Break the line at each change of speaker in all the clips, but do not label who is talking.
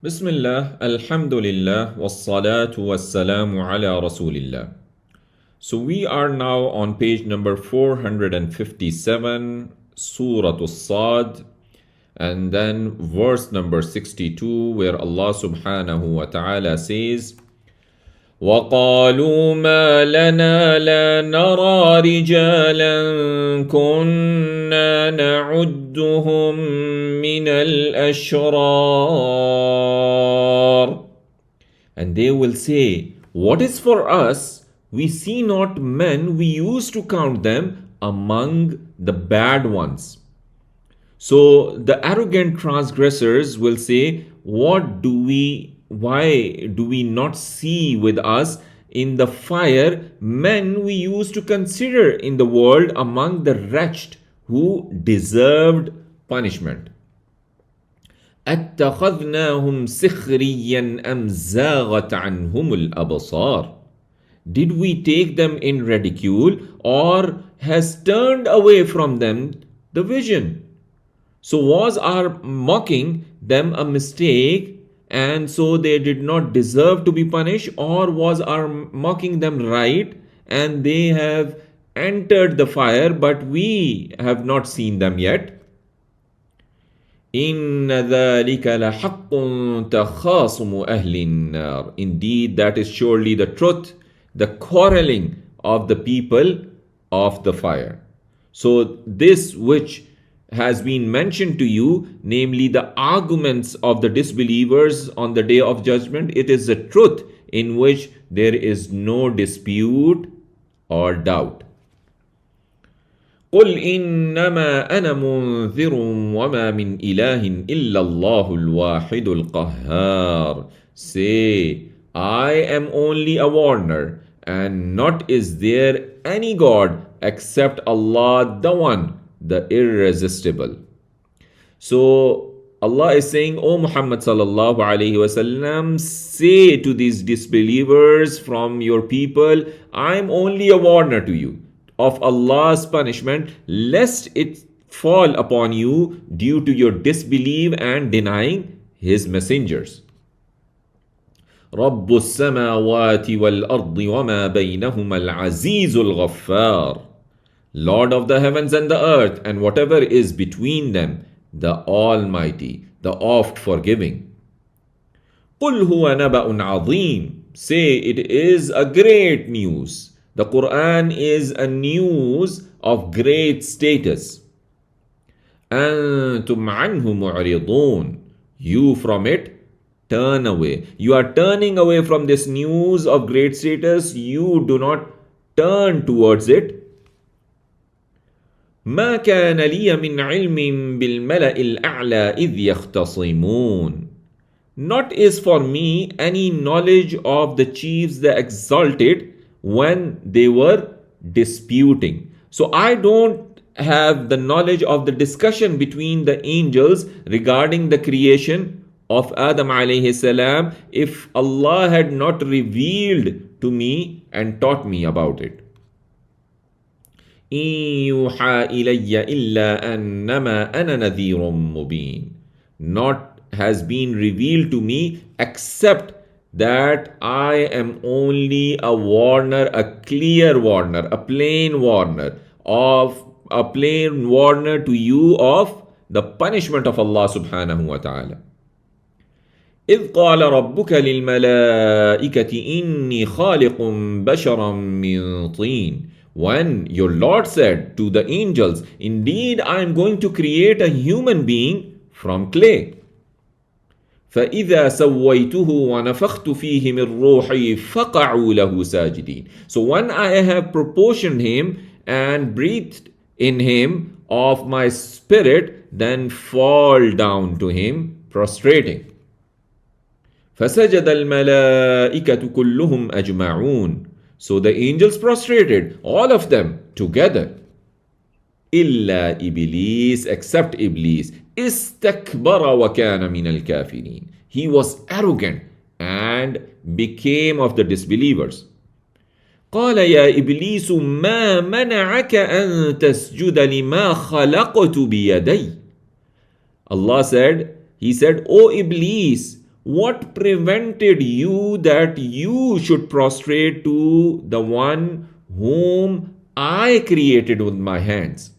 Bismillah, Alhamdulillah, wassalatu wassalamu ala Rasulillah. So we are now on page number 457, Surah As-Sad, and then verse number 62, where Allah subhanahu wa ta'ala says, وقالوا ما لنا لا نرى رجالا كنا نعدهم من الأشرار. And they will say, what is for us? We see not men, we used to count them among the bad ones. So the arrogant transgressors will say, why do we not see with us in the fire men we used to consider in the world among the wretched who deserved punishment? أَتَّخَذْنَاهُمْ سِخْرِيًّا أَمْ زَاغَتْ عَنْهُمُ الْأَبْصَارُ. Did we take them in ridicule, or has turned away from them the vision? So was our mocking them a mistake, and so they did not deserve to be punished, or was our mocking them right, and they have entered the fire, but we have not seen them yet? إِنَّ ذَلِكَ لَحَقٌّ تَخَاصُمُ أَهْلِ النَّارِ. Indeed, that is surely the truth, the quarreling of the people of the fire. So this which has been mentioned to you, namely the arguments of the disbelievers on the day of judgment, it is a truth in which there is no dispute or doubt. قل إنما أنا منذر وما من إله إلا الله الواحد القهار. Say, I am only a warner, and not is there any God except Allah, the One, the Irresistible. So Allah is saying, O Muhammad sallallahu alaihi wasallam, say to these disbelievers from your people, I am only a warner to you of Allah's punishment, lest it fall upon you due to your disbelief and denying His messengers. رب السماوات والأرض وما بينهما العزيز الغفار. Lord of the heavens and the earth, and whatever is between them, the Almighty, the oft-forgiving. قُلْ هُوَ نَبَأٌ عَظِيمٌ. Say, it is a great news. The Quran is a news of great status. أَنْتُمْ عَنْهُ مُعْرِضُونَ. You from it turn away. You are turning away from this news of great status. You do not turn towards it. ما كان لي من علم بالملأ الأعلى إذ يختصمون. Not is for me any knowledge of the chiefs the exalted when they were disputing. So I don't have the knowledge of the discussion between the angels regarding the creation of Adam alayhi salam if Allah had not revealed to me and taught me about it. إِن يُوحَى إِلَيَّ إِلَّا أَنَّمَا أَنَا نَذِيرٌ مُبِينٌ. Not has been revealed to me except that I am only a warner, a clear warner, a plain warner to you of the punishment of Allah subhanahu wa ta'ala. إِذْ قَالَ رَبُّكَ لِلْمَلَائِكَةِ إِنِّي خَالِقٌ بَشَرًا مِّن طِينٍ. When your Lord said to the angels, indeed I am going to create a human being from clay. فَإِذَا سَوَّيْتُهُ وَنَفَخْتُ فِيهِ مِنْ رُوحِي فَقَعُوا لَهُ سَاجِدِينَ. So when I have proportioned him and breathed in him of my spirit, then fall down to him prostrating. فَسَجَدَ الْمَلَائِكَةُ كُلُّهُمْ أَجْمَعُونَ. So the angels prostrated, all of them together. إِلَّا إِبْلِيسَ, except Iblis. إِسْتَكْبَرَ وَكَانَ مِنَ الْكَافِرِينَ. He was arrogant and became of the disbelievers. قَالَ يَا إِبْلِيسُ مَا مَنَعَكَ أَن تَسْجُدَ لِمَا خَلَقْتُ بِيَدَيَّ. He said, O Iblis, What prevented you that you should prostrate to the one whom I created with my hands?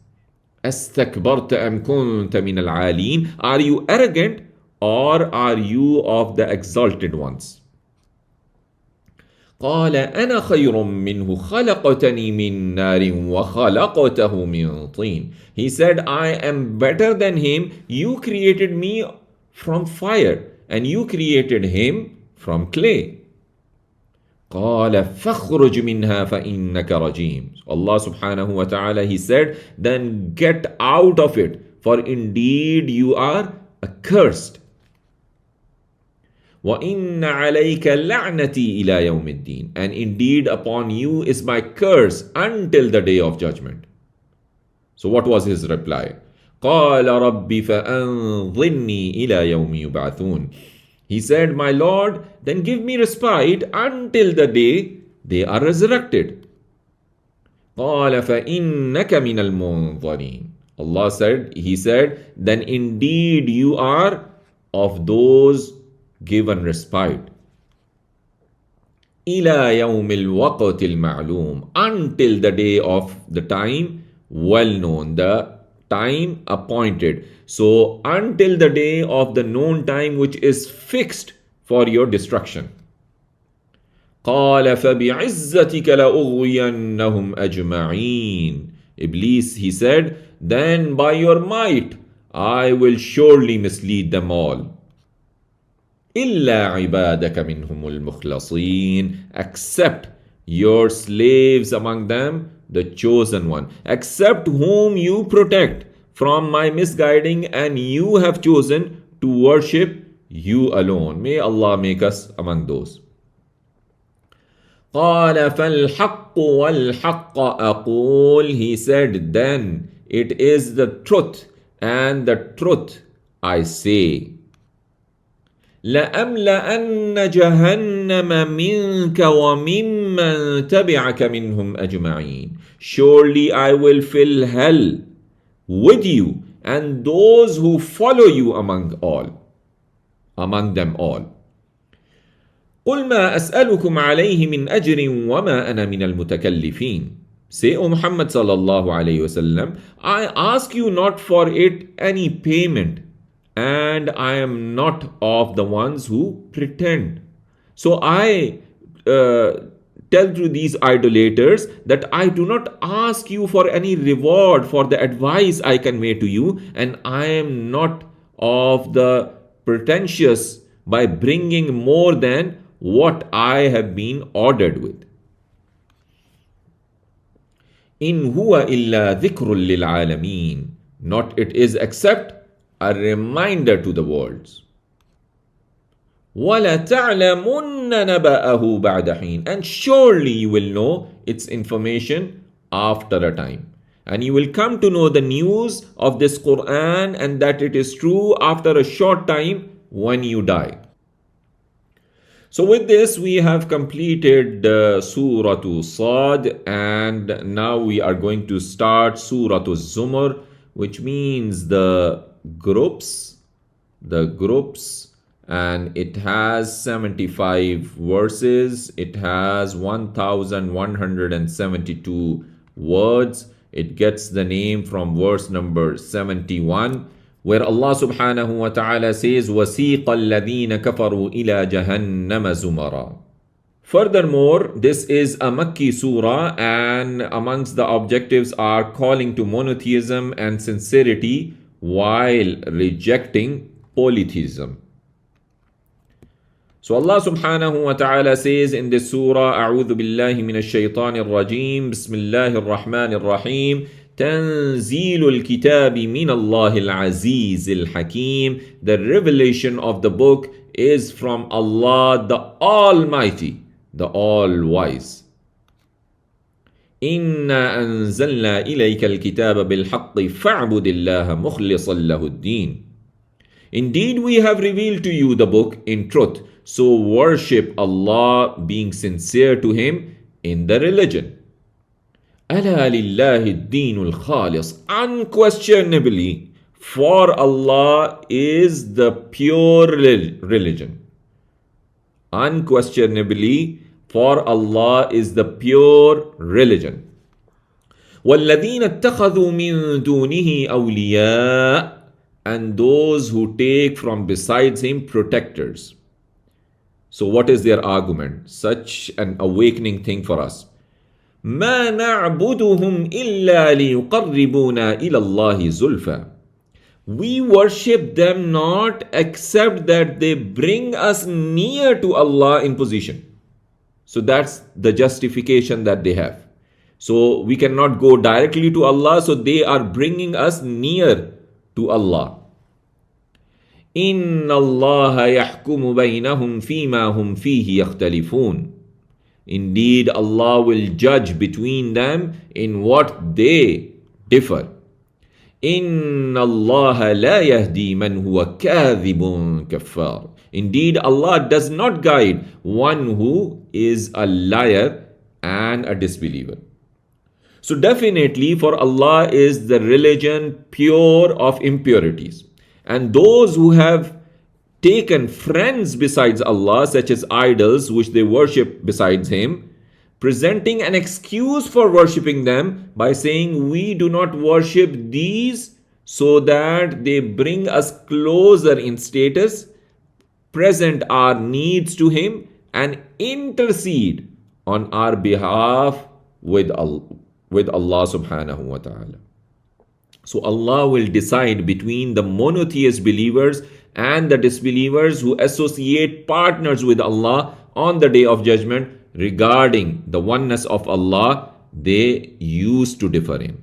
أستكبرت أم كنت من العالين? Are you arrogant or are you of the exalted ones? قال أنا خير منه خلقتني من نار وخلقته من طين. He said, I am better than him. You created me from fire and you created him from clay. قال فاخرج منها فإنك رجيم. Allah subhanahu wa ta'ala, he said, then get out of it, for indeed you are accursed. وَإِنَّ عَلَيْكَ لَعْنَتِي إِلَى يَوْمِ الدِّينِ. And indeed upon you is my curse until the day of judgment. So what was his reply? قَالَ رَبِّ فَأَنظِرْنِي إِلَى يَوْمِ يُبْعَثُونَ. He said, my Lord, then give me respite until the day they are resurrected. قَالَ فَإِنَّكَ مِنَ الْمُنظَرِينَ. Allah said, he said, then indeed you are of those given respite. إِلَى يَوْمِ الْوَقْتِ الْمَعْلُومِ. Until the day of the time well known, the time appointed. So until the day of the known time which is fixed for your destruction. قال فبعزتك لأغوينهم أجمعين. Iblis, he said, then by your might I will surely mislead them all. إلا عبادك منهم المخلصين. Except your slaves among them, the chosen one, except whom you protect from my misguiding and you have chosen to worship you alone. May Allah make us among those. قال فالحق والحق أقول. He said, then it is the truth and the truth I say. لأملأن جهنم منك وممن تبعك منهم أجمعين. Surely I will fill hell with you and those who follow you among them all. قل ما أسألكم عليه من أجر وما أنا من المتكلفين. Say, O Muhammad sallallahu alayhi wasallam, I ask you not for it any payment, and I am not of the ones who pretend. So I tell to these idolaters that I do not ask you for any reward for the advice I convey to you, and I am not of the pretentious by bringing more than what I have been ordered with. إن هو إلا ذكر للعالمين. Not it is except a reminder to the worlds. وَلَتَعْلَمُنَّ نَبَأَهُ بَعْدَ حِينٍ. And surely you will know its information after a time. And you will come to know the news of this Quran and that it is true after a short time when you die. So with this we have completed Surah Sad, and now we are going to start Surah Zumar, which means the groups, and it has 75 verses. It has 1172 words. It gets the name from verse number 71, where Allah subhanahu wa ta'ala says, وَسِيقَ الَّذِينَ كَفَرُوا إِلَى جَهَنَّمَ زُمَرًا. Furthermore, this is a Makki surah, and amongst the objectives are calling to monotheism and sincerity while rejecting polytheism. So Allah subhanahu wa ta'ala says in this surah, أعوذ بالله من الشيطان الرجيم بسم الله الرحمن الرحيم تنزيل الكتاب من الله العزيز الحكيم. The revelation of the book is from Allah the Almighty, the All-Wise. إنا أنزلنا إليك الكتاب بالحق فاعبد الله مخلصا له الدين. Indeed, we have revealed to you the book in truth, so worship Allah being sincere to Him in the religion. ألا لله الدين الخالص. Unquestionably, for Allah is the pure religion. Unquestionably, for Allah is the pure religion. وَالَّذِينَ اتَّخَذُوا مِن دُونِهِ أَوْلِيَاءَ, and those who take from besides him protectors. So what is their argument? Such an awakening thing for us. مَا نَعْبُدُهُمْ إِلَّا لِيُقَرِّبُونَا إِلَى اللَّهِ زُلْفًا. We worship them not except that they bring us near to Allah in position. So that's the justification that they have. So we cannot go directly to Allah, so they are bringing us near to Allah. إِنَّ اللَّهَ يَحْكُمُ بَيْنَهُمْ فِيمَا هُمْ فِيهِ يَخْتَلِفُونَ. Indeed, Allah will judge between them in what they differ. إِنَّ اللَّهَ لَا يَهْدِي مَنْ هُوَ كَاذِبٌ كَفَّارٌ. Indeed, Allah does not guide one who is a liar and a disbeliever. So definitely for Allah is the religion pure of impurities. And those who have taken friends besides Allah, such as idols which they worship besides Him, presenting an excuse for worshipping them by saying, we do not worship these so that they bring us closer in status, present our needs to Him, and intercede on our behalf with Allah subhanahu wa ta'ala. So Allah will decide between the monotheist believers and the disbelievers who associate partners with Allah on the day of judgment regarding the oneness of Allah they used to differ in.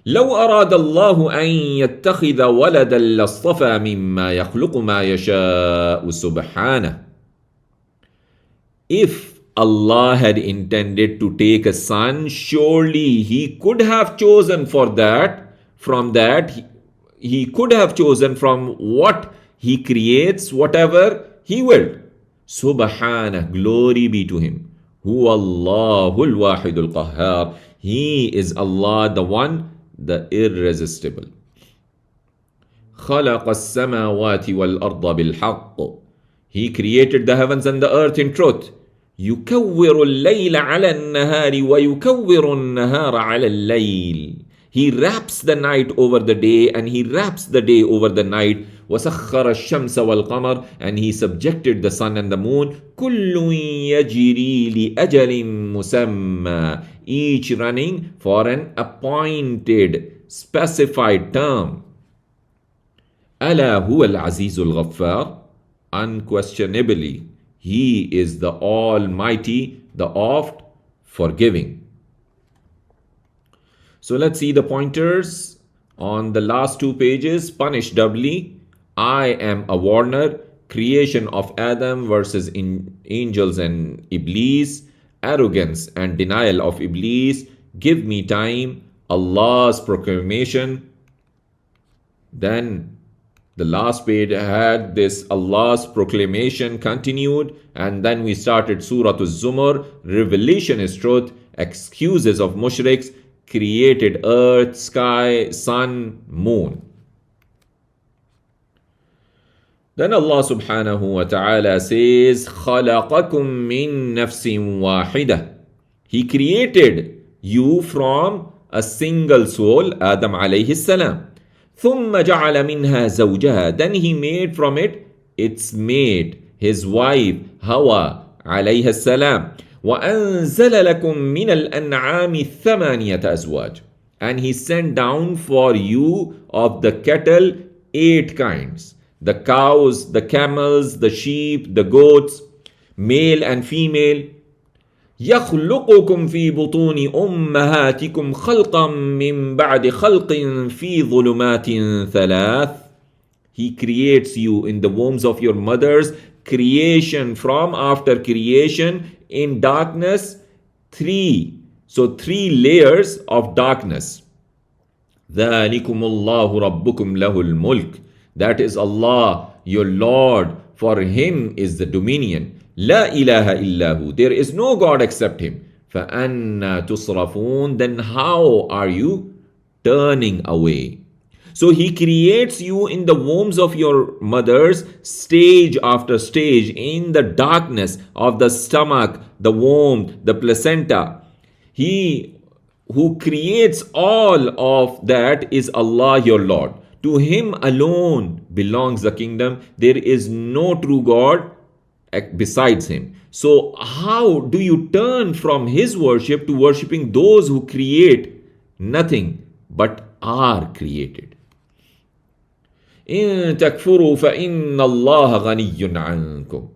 لو أراد الله أن يتخذ ولدا لاصطفى مما يخلق ما يشاء سبحانه. If Allah had intended to take a son, surely He could have chosen He could have chosen from what He creates, whatever He willed. Subhanah, glory be to Him. Huwa Allahul Wahidul Qahhar. He is Allah, the one, the irresistible. خلق السماوات والأرض بالحق. He created the heavens and the earth in truth. يكور الليل على النهار ويكور النهار على الليل. He wraps the night over the day and He wraps the day over the night. وسخر الشمس والقمر, and He subjected the sun and the moon. كل يجري لأجل مسمى, each running for an appointed, specified term. ألا هو العزيز الغفار. Unquestionably, He is the Almighty, the oft forgiving. So let's see the pointers on the last two pages. Punish doubly. I am a warner. Creation of Adam versus angels and Iblis. Arrogance and denial of Iblis. Give me time. Allah's proclamation. Then the last page had this Allah's proclamation continued, and then we started Surah Az-Zumar. Revelation is truth. Excuses of mushriks. Created earth, sky, sun, moon. Then Allah subhanahu wa ta'ala says, خَلَقَكُم مِّن نَفْسٍ وَاحِدَةٍ. He created you from a single soul, Adam alayhi salam. ثُمَّ جَعَلَ مِنْهَا زَوْجَهَا. Then He made from it its mate, his wife, Hawa alayhi salam. وَأَنزَلَ لَكُم مِّنَ الْأَنْعَامِ ثَمَانِيَةَ أَزْوَاجٍ. And He sent down for you of the cattle 8 kinds. The cows, the camels, the sheep, the goats, male and female. يَخْلُقُكُمْ فِي بُطُونِ أُمَّهَاتِكُمْ خَلْقًا مِّن بَعْدِ خَلْقٍ فِي ظُلُمَاتٍ ثَلَاثٍ. He creates you in the wombs of your mothers, creation from after creation, in darkness 3. So 3 layers of darkness. ذَلِكُمُ اللَّهُ رَبُّكُمْ لَهُ الْمُلْكِ. That is Allah, your Lord. For Him is the dominion. لا إله إلا هو. There is no God except Him. فَأَنَّا تُصْرَفُونَ. Then how are you turning away? So he creates you in the wombs of your mothers, stage after stage, in the darkness of the stomach, the womb, the placenta. He who creates all of that is Allah your Lord. To him alone belongs the kingdom. There is no true God besides him. So, how do you turn from his worship to worshipping those who create nothing but are created? إن تكفروا فإن الله غني عنكم.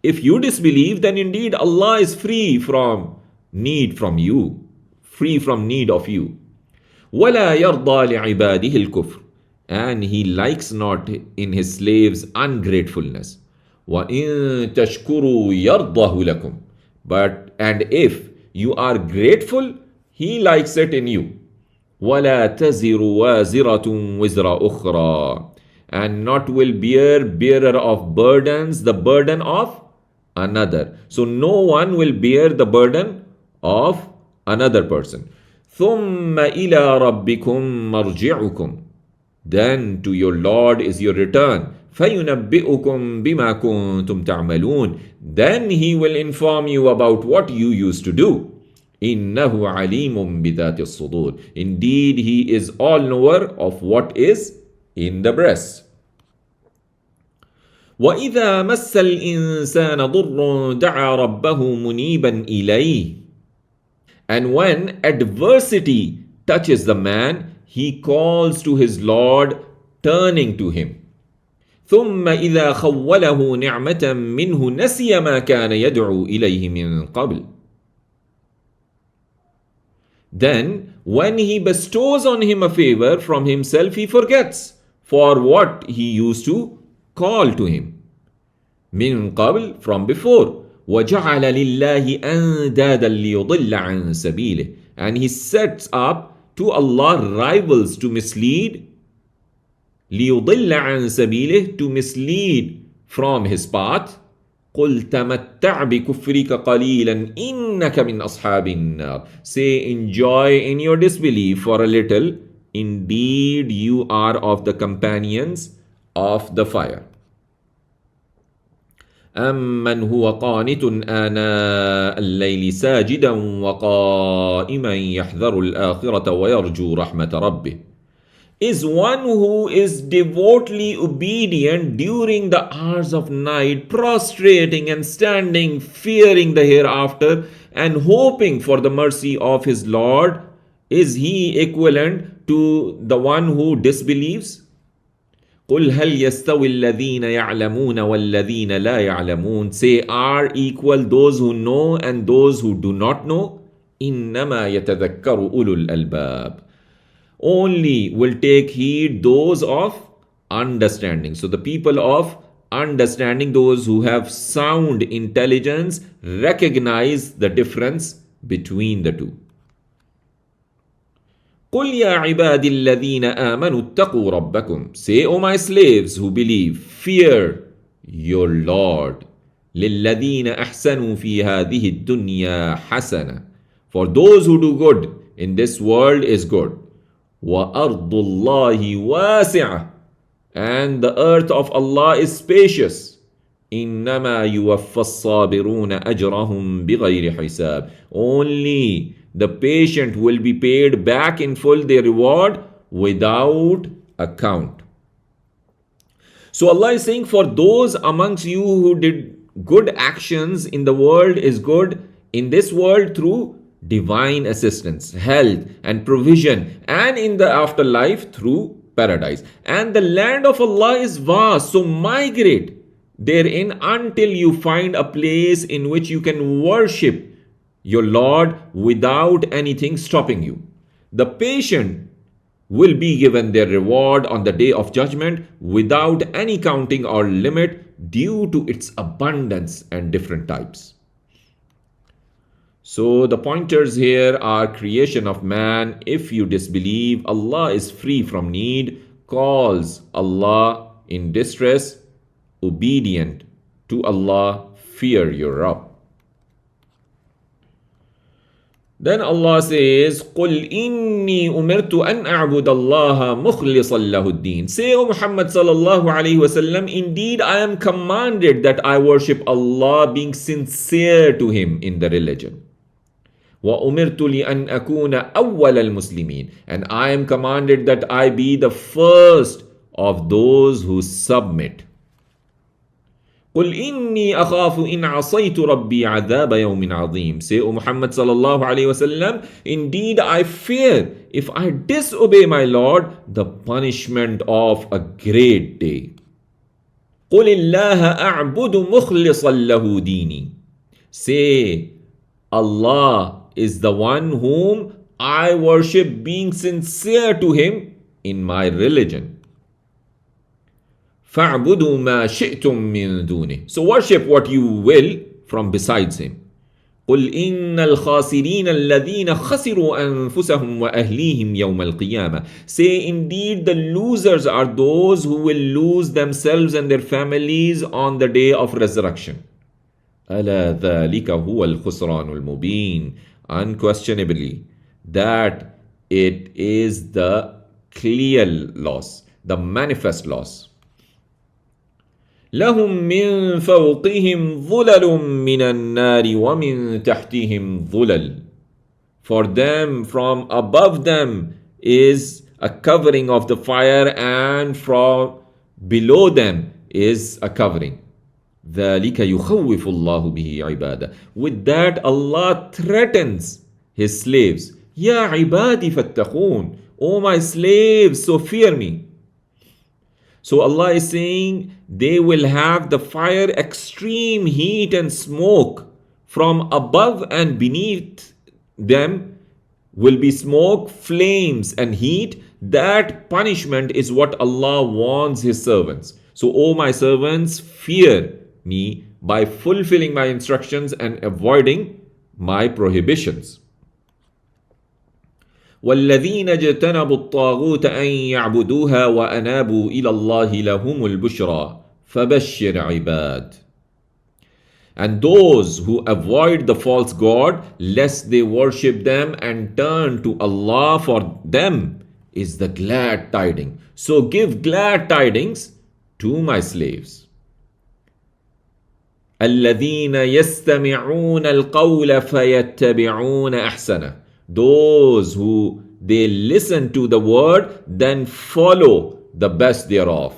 If you disbelieve, then indeed Allah is free from need from you, free from need of you. ولا يرضى لعباده الكفر. And he likes not in his slaves ungratefulness. وَإِن تَشْكُرُوا يَرْضَهُ لَكُمْ. But and if you are grateful, he likes it in you. وَلَا تَزِرُ وَازِرَةٌ وِزْرَ أُخْرَى. And not will bearer of burdens the burden of another. So no one will bear the burden of another person. ثُمَّ إِلَى رَبِّكُمْ مَرْجِعُكُمْ. Then to your Lord is your return. فَيُنَبِّئُكُمْ بِمَا كُنْتُمْ تَعْمَلُونَ. Then he will inform you about what you used to do. إِنَّهُ عَلِيمٌ بِذَاتِ الصُّدُورِ. Indeed, he is all-knower of what is in the breast. وَإِذَا مَسَّ الْإِنسَانَ ضُرٌّ دَعَا رَبَّهُ مُنِيبًا إِلَيْهِ. And when adversity touches the man, he calls to his Lord, turning to him. ثُمَّ إِذَا خَوَّلَهُ نِعْمَةً مِّنْهُ نَسِيَ مَا كَانَ يَدْعُو إِلَيْهِ مِنْ قَبْلِ. Then, when he bestows on him a favor from himself, he forgets for what he used to call to him. من قبل, from before. وَجَعَلَ لِلَّهِ أَنْدَادًا لِيُضِلَّ عَنْ سَبِيلِهِ. And he sets up to Allah rivals to mislead. لِيُضِلَّ عَنْ سَبِيلِهِ, to mislead from his path. قُلْ تَمَتَّعْ بِكُفْرِكَ قَلِيلًا إِنَّكَ مِنْ أَصْحَابِ النَّارِ. Say, enjoy in your disbelief for a little. Indeed, you are of the companions of the fire. أَمَّنْ هُوَ قَانِتٌ آنَاءَ اللَّيْلِ سَاجِدًا وَقَائِمًا يَحْذَرُ الْآخِرَةَ وَيَرْجُو رَحْمَةَ رَبِّهِ. Is one who is devotedly obedient during the hours of night, prostrating and standing, fearing the hereafter, and hoping for the mercy of his Lord. Is he equivalent to the one who disbelieves? قُلْ هَلْ يَسْتَوِي الَّذِينَ يَعْلَمُونَ وَالَّذِينَ لَا يَعْلَمُونَ. Say, are equal those who know and those who do not know? إِنَّمَا يَتَذَكَّرُ أُولُو الْأَلْبَابِ. Only will take heed those of understanding. So the people of understanding, those who have sound intelligence, recognize the difference between the two. قُلْ يَا عِبَادِ الَّذِينَ آمَنُوا اتَّقُوا رَبَّكُمْ. Say, O my slaves who believe, fear your Lord. لِلَّذِينَ أَحْسَنُوا فِي هَذِهِ الدُّنْيَا حَسَنَةً. For those who do good in this world is good. وَأَرْضُ اللَّهِ وَاسِعَةٌ. And the earth of Allah is spacious. إِنَّمَا يُوَفَّى الصَّابِرُونَ أَجْرَهُمْ بِغَيْرِ حِسَابٍ. Only the patient will be paid back in full their reward without account. So Allah is saying, for those amongst you who did good actions in the world is good in this world through divine assistance, health and provision, and in the afterlife through paradise. And the land of Allah is vast, so migrate therein until you find a place in which you can worship your Lord without anything stopping you. The patient will be given their reward on the day of judgment without any counting or limit due to its abundance and different types. So the pointers here are creation of man. If you disbelieve, Allah is free from need, calls Allah in distress, obedient to Allah, fear your Rabb. Then Allah says, قُلْ إِنِّي أُمِرْتُ أَنْ أَعْبُدَ اللَّهَ مُخْلِصًا لَهُ الدِّينَ. Say, O Muhammad sallallahu alayhi wasallam, indeed I am commanded that I worship Allah being sincere to Him in the religion. وَأُمِرْتُ لِأَنْ أَكُونَ أَوَّلَ الْمُسْلِمِينَ. And I am commanded that I be the first of those who submit. قل إني أخاف إن عصيت ربي عذاب يوم عظيم. Say, O Muhammad sallallahu alayhi wasallam, indeed I fear if I disobey my Lord the punishment of a great day. قل الله أعبد مخلصا له ديني. Say, Allah is the one whom I worship being sincere to Him in my religion. فَاعْبُدُوا مَا شِئْتُم مِّن دُونِهِ. So worship what you will from besides Him. قُلْ إِنَّ الْخَاسِرِينَ الَّذِينَ خَسِرُوا أَنفُسَهُمْ وَأَهْلِيهِمْ يَوْمَ الْقِيَامَةِ. Say, indeed the losers are those who will lose themselves and their families on the day of resurrection. أَلَا ذَلِكَ هُوَ الْخُسْرَانُ الْمُبِينُ. Unquestionably, that it is the clear loss, the manifest loss. لهم من فوقهم ظلل من النار ومن تحتهم ظلل. For them from above them is a covering of the fire, and from below them is a covering. ذلك يخوف الله به عباده. With that Allah threatens His slaves. يا عبادي فاتقون. O my slaves, so fear me. So Allah is saying they will have the fire, extreme heat and smoke from above, and beneath them will be smoke, flames and heat. That punishment is what Allah warns His servants. So, O my servants, fear me by fulfilling my instructions and avoiding my prohibitions. والذين اجتنبوا الطاغوت أن يعبدوها وأنابوا إلى الله لهم البشرى فبشر عباد. And those who avoid the false god lest they worship them and turn to Allah, for them is the glad tidings. So give glad tidings to my slaves. الذين يستمعون القول فيتبعون أحسنه. Those who they listen to the word then follow the best thereof.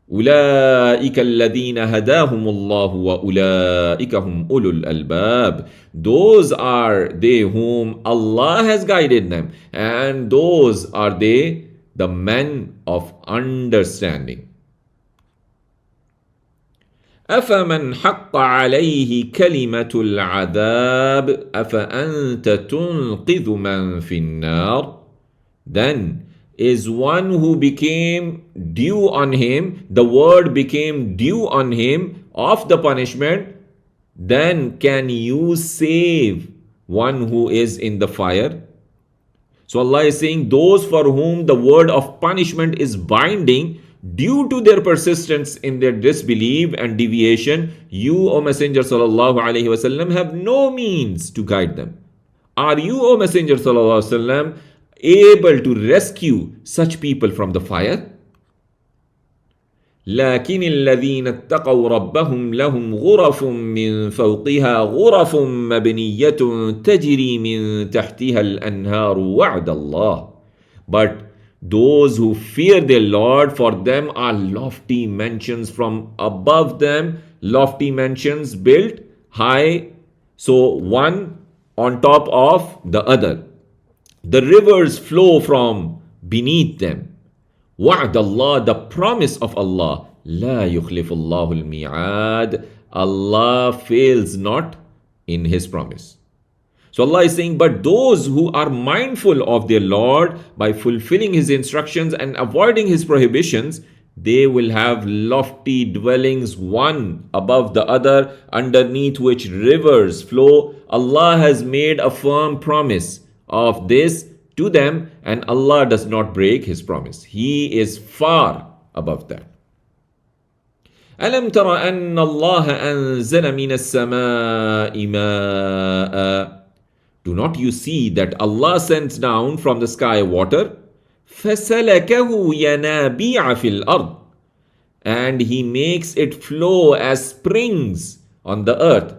أولئك الذين هداهم الله وأولئك هم أولو الألباب. Those are they whom Allah has guided them, and those are they the men of understanding. أفمن حق عليه كلمة العذاب أفأنت تنقذ من في النار. Then is one who became due on him, the word became due on him of the punishment, then can you save one who is in the fire? So Allah is saying those for whom the word of punishment is binding, due to their persistence in their disbelief and deviation, you, O Messenger sallallahu alaihi wasallam, have no means to guide them. Are you, O Messenger sallallahu alaihi wasallam, able to rescue such people from the fire? لكن الذين اتقوا ربهم لهم غرف من فوقها غرف مبنية تجري من تحتها الأنهار وعد الله. But those who fear their Lord, for them are lofty mansions from above them, lofty mansions built high, so one on top of the other. The rivers flow from beneath them. وعد Allah, the promise of Allah. لا يخلف الله الميعاد. Allah fails not in His promise. So Allah is saying, but those who are mindful of their Lord by fulfilling His instructions and avoiding His prohibitions, they will have lofty dwellings one above the other, underneath which rivers flow. Allah has made a firm promise of this to them, and Allah does not break His promise. He is far above that. ألم تر أن الله أنزل من السماء ماء Do not you see that Allah sends down from the sky water? فَسَلَكَهُ يَنَابِيعَ فِي الْأَرْضِ, and He makes it flow as springs on the earth.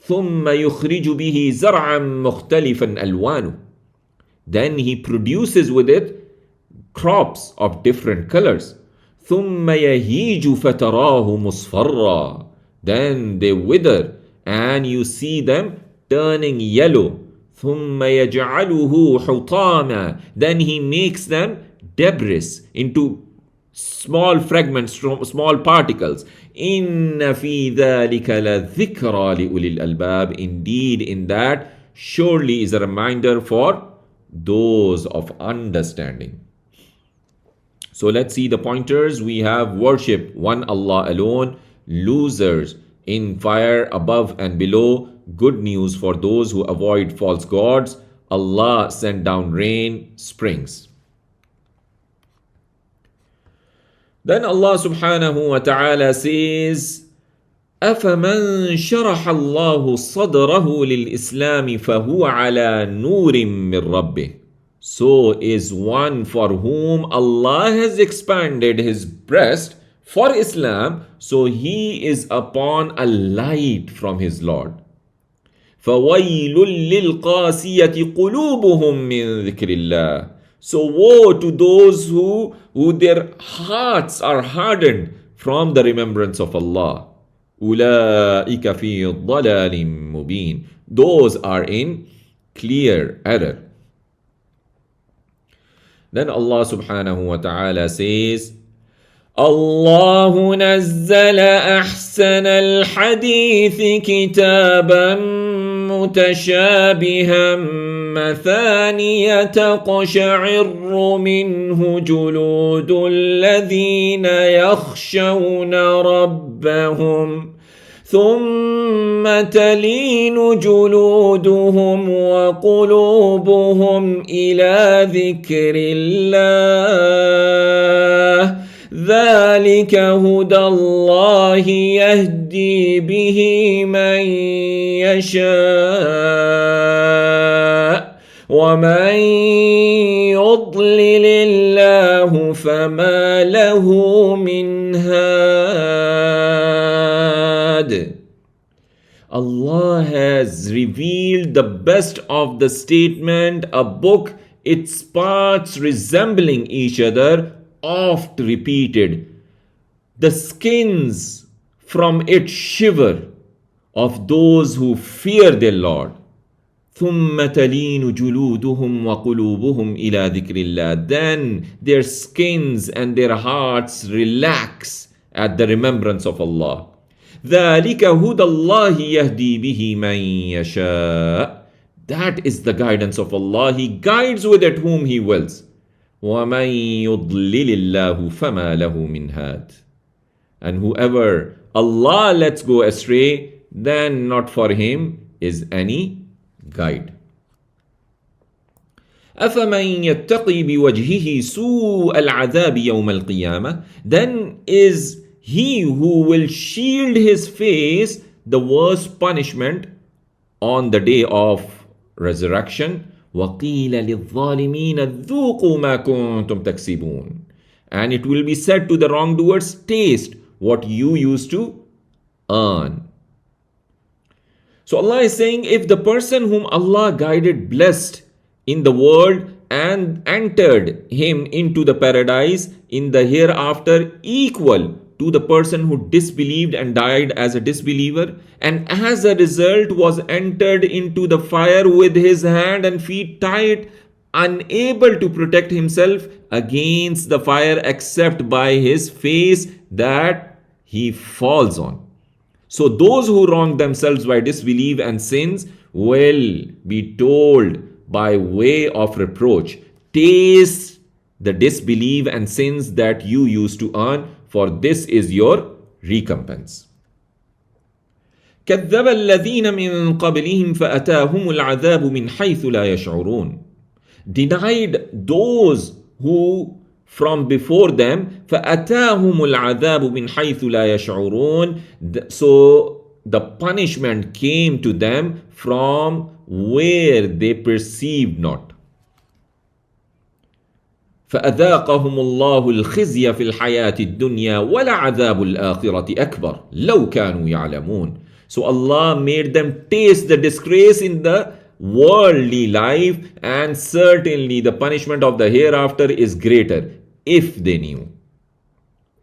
ثُمَّ يُخْرِجُ بِهِ زَرْعًا مُخْتَلِفًا أَلْوَانُهُ, then He produces with it crops of different colors. ثُمَّ يَهِيجُ فَتَرَاهُ مُصْفَرًّا, then they wither and you see them turning yellow. ثُمَّ يَجْعَلُهُ حُطَامًا, then He makes them debris, into small fragments, small particles. إِنَّ فِي ذَلِكَ لَذِكْرَى لِأُولِي الْأَلْبَابِ, indeed in that surely is a reminder for those of understanding. So let's see the pointers. We have worship one Allah alone, losers in fire above and below, good news for those who avoid false gods, Allah sent down rain, springs. Then Allah subhanahu wa ta'ala says, أَفَمَنْ شَرَحَ اللَّهُ صَدْرَهُ لِلْإِسْلَامِ فَهُوَ عَلَى نُورٍ مِّن رَبِّهِ, so is one for whom Allah has expanded his breast for Islam, so he is upon a light from his Lord. فَوَيْلٌ لِلْقَاسِيَةِ قُلُوبُهُم مِّن ذِكْرِ اللَّهِ, so woe to those who their hearts are hardened from the remembrance of Allah. أُولَٰئِكَ فِي ضَلَالٍ مُبِينٍ, those are in clear error. Then Allah subhanahu wa ta'ala says, الله نزل أحسن الحديث كتابا متشابها مثانية تقشعر منه جلود الذين يخشون ربهم ثم تلين جلودهم وقلوبهم إلى ذكر الله ذلك هدى الله يهدي به من يشاء ومن يضلل الله فما له من هاد. Allah has revealed the best of the statement, a book, its parts resembling each other, oft repeated. The skins from it shiver of those who fear their Lord. ثُمَّ تَلِينُ جُلُودُهُمْ وَقُلُوبُهُمْ إِلَى ذِكْرِ اللَّهِ, then their skins and their hearts relax at the remembrance of Allah. ذَلِكَ هُدَى اللَّهِ يَهْدِي بِهِ مَن يَشَاءُ, that is the guidance of Allah. He guides with it whom He wills. وَمَن يُضْلِلِ اللَّهُ فَمَا لَهُ مِنْ هَادٍ, and whoever Allah lets go astray, then not for him is any guide. أَفَمَن يَتَّقِي بِوَجْهِهِ سُوءَ الْعَذَابِ يَوْمَ الْقِيَامَةِ, then is he who will shield his face the worst punishment on the day of resurrection. وَقِيلَ لِلظَّالِمِينَ ذُوقُوا مَا كُنْتُمْ تَكْسِبُونَ, and it will be said to the wrongdoers, taste what you used to earn. So Allah is saying, if the person whom Allah guided blessed in the world and entered him into the paradise in the hereafter equal to the person who disbelieved and died as a disbeliever, and as a result was entered into the fire with his hand and feet tied, unable to protect himself against the fire except by his face that he falls on. So those who wrong themselves by disbelief and sins will be told by way of reproach, taste the disbelief and sins that you used to earn, for this is your recompense. كذب الذين من قبلهم فأتاهم العذاب من حيث لا يشعرون, denied those who from before them, فأتاهم العذاب من حيث لا يشعرون, so the punishment came to them from where they perceived not. فأذاقهم الله الخزي في الحياة الدنيا ولعذاب الآخرة أكبر لو كانوا يعلمون. So Allah made them taste the disgrace in the worldly life, and certainly the punishment of the hereafter is greater if they knew.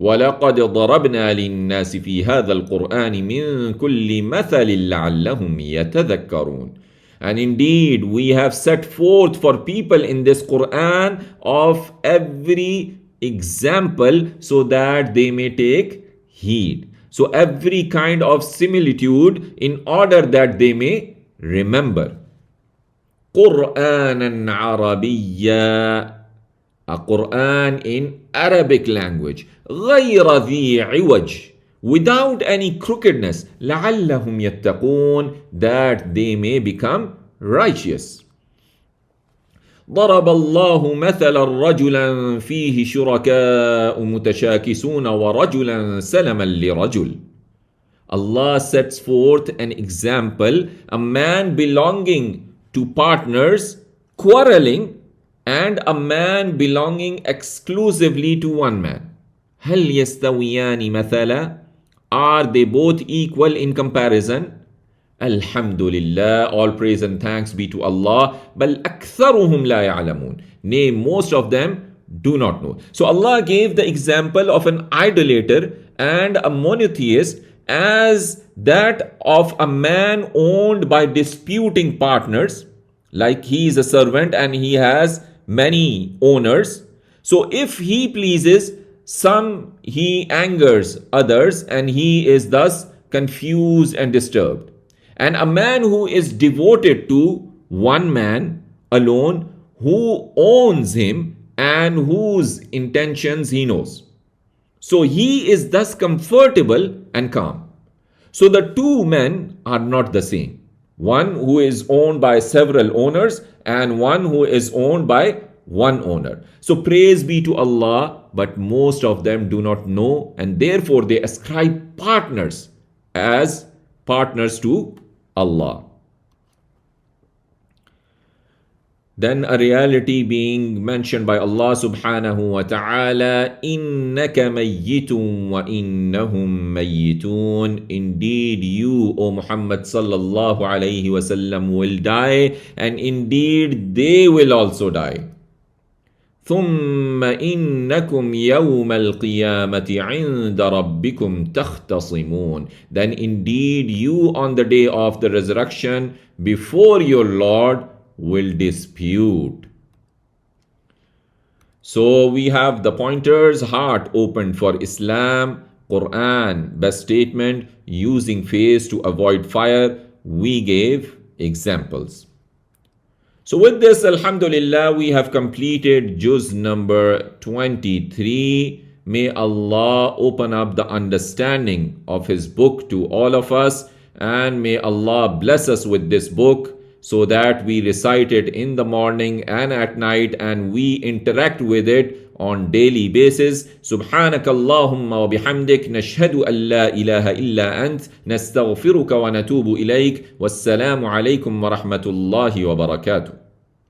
وَلَقَدْ ضَرَبْنَا لِلنَّاسِ فِي هَذَا الْقُرْآنِ مِنْ كُلِّ مَثَلٍ لَعَلَّهُمْ يَتَذَكَّرُونَ. And indeed, we have set forth for people in this Quran of every example so that they may take heed. So every kind of similitude in order that they may remember. قُرْآنًا عَرَبِيًّا, a Quran in Arabic language, غَيْرَ ذِي عِوَجٍ, without any crookedness, لَعَلَّهُمْ يَتَّقُونَ, that they may become righteous. ضرب الله مثلا رجلا فيه شركاء متشاكسون ورجلا سلما لرجل. Allah sets forth an example, a man belonging to partners quarreling and a man belonging exclusively to one man. هل يستويان مثلا? Are they both equal in comparison? Alhamdulillah, all praise and thanks be to Allah. بل أكثرهم لا يعلمون. Nay, most of them do not know. So Allah gave the example of an idolater and a monotheist as that of a man owned by disputing partners, like he is a servant and he has many owners. So if he pleases some, he angers others, and he is thus confused and disturbed. And a man who is devoted to one man alone, who owns him and whose intentions he knows. So he is thus comfortable and calm. So the two men are not the same. One who is owned by several owners and one who is owned by one owner. So praise be to Allah, but most of them do not know, and therefore they ascribe partners as partners to Allah. Then a reality being mentioned by Allah subhanahu wa ta'ala, إِنَّكَ مَيِّتٌ وَإِنَّهُمْ مَيِّتُونَ. Indeed, you, O Muhammad sallallahu alayhi wa sallam, will die, and indeed they will also die. ثُمَّ إِنَّكُمْ يَوْمَ الْقِيَامَةِ عِنْدَ رَبِّكُمْ تَخْتَصِمُونَ. Then indeed you on the day of the resurrection before your Lord will dispute. So we have the pointers, heart opened for Islam, Quran, best statement, using face to avoid fire. We gave examples. So with this, alhamdulillah, we have completed juz number 23. May Allah open up the understanding of His book to all of us, and may Allah bless us with this book so that we recite it in the morning and at night, and we interact with it on daily basis. Subhanaka Allahumma wa bihamdik, nashhadu an la ilaha illa ant, nastaghfiruka wa natubu ilayk. Wassalamu alaykum wa rahmatullahi wa barakatuh.